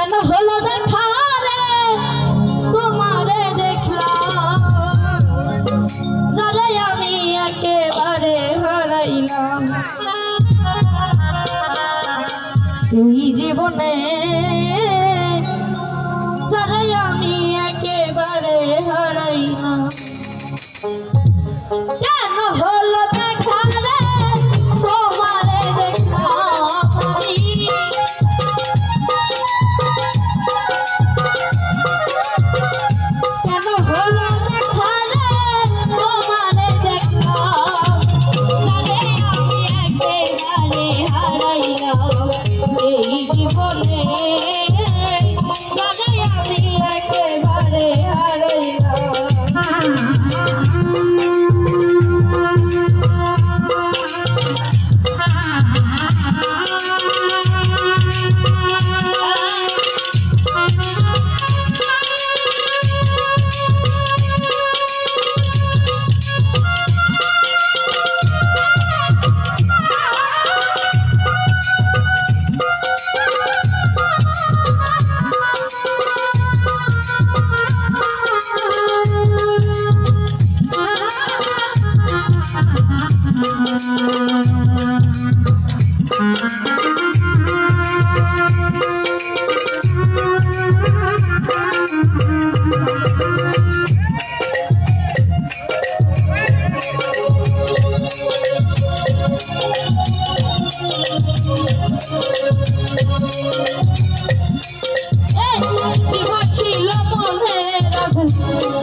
কেন হলো দেখা রে তোমারে দেখলাম যারে আমি একেবারে হারাইলাম এই জীবনে যারে আমি একেবারে হারাইলাম কেন হলো দেখা রে তোমারে দেখলাম আমি কেন হলো দেখা রে তোমারে দেখলাম যারে আমি একেবারে হারাইলাম এই জীবনে যারে আমি একেবারে হারাইলাম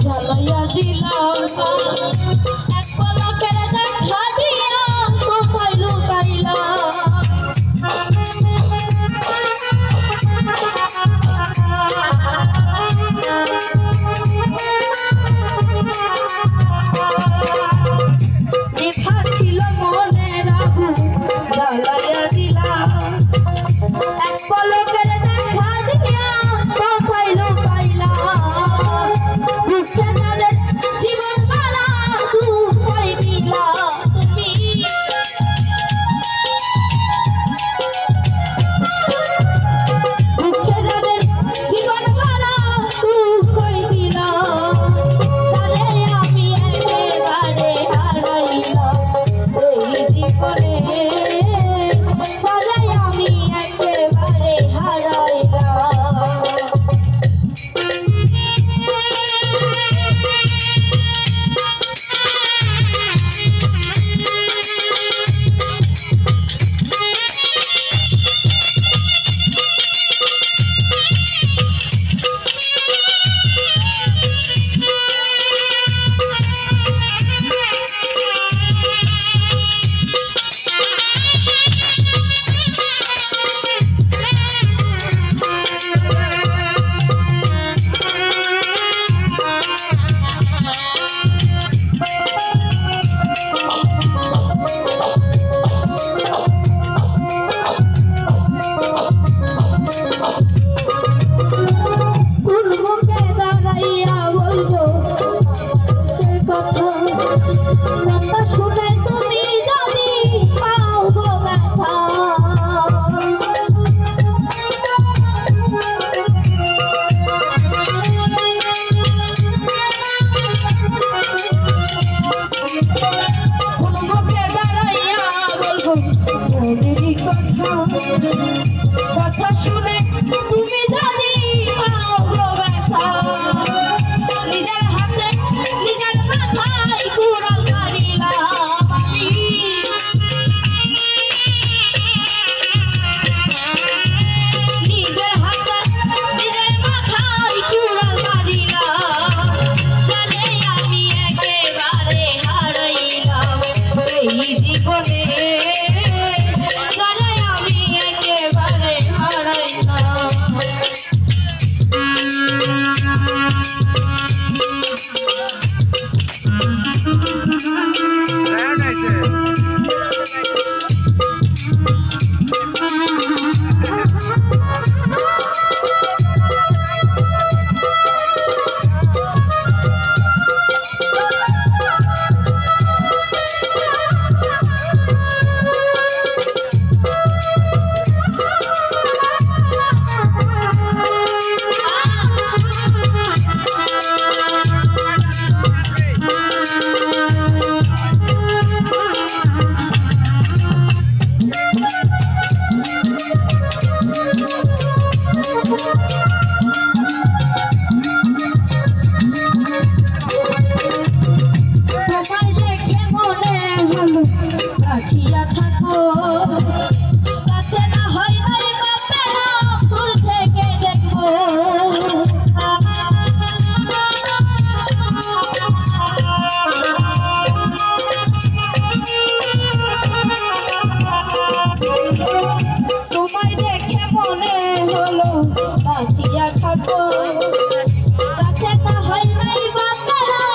জ্বালাইয়া দিলাম এক পলকের দেখা দিয়া কোথায় লুকাইলাম দেখা ছিল মনের আগুন জ্বালাইয়া দিলাম এক পলকের দেখা দিয়া কোথায় লুকাইলাম জীবন মারা তুই দিলা তুমি জীবন মারা তুই দিলা তারে আমি একেবারে হারাইলাম এই জীবনে তারে আমি একেবারে হারাইলাম বাঁচিয়া থাকো কাছে তা হয় নাই বাঁচারা